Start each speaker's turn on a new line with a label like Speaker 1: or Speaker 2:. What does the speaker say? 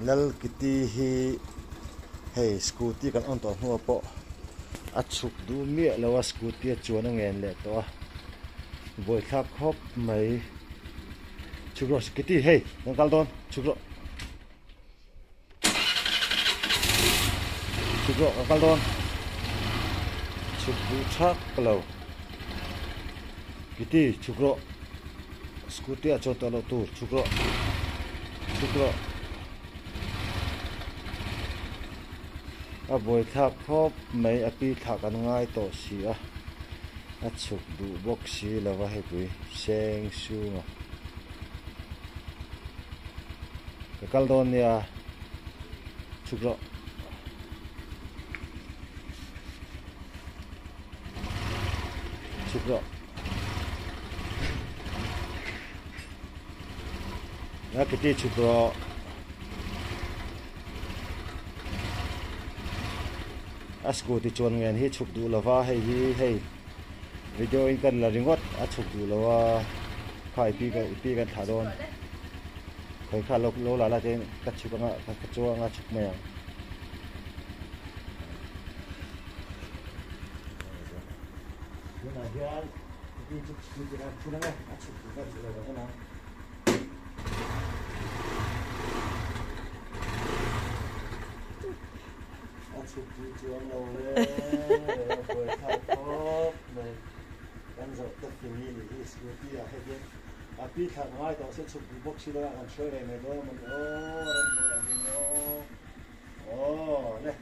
Speaker 1: lal kiti hi hey scooty kan on to hnu po a chuk du mi lawa scooty chuan ngen le to boi thak khop mai chukro kiti hey nangkal don chukro nangkal don chuk du thak lo kiti chukro scooty a chon to lo tur chukro a boi thak khop mai a pi thak an ngai to si a chuk du bok si lawa he pui seng su ma kal don ya chukro na kiti chukro asku ti chon ngen hi chuk du lawa hei hi video in kan la ringot a chuk du lawa khai pi kan tha don khoi kha lo la la chen ka chuk nga ka chuwa nga chuk me na hian ti chuk ti ra chu na a chuk du ka chu la na chụp đi chuông lâu lên rồi thao khóc này ăn dọc tất cả những cái scooty à hay biết à biết thằng ai đó sẽ chụp đi bốc xí đó ăn chơi này này đó mình ô ô này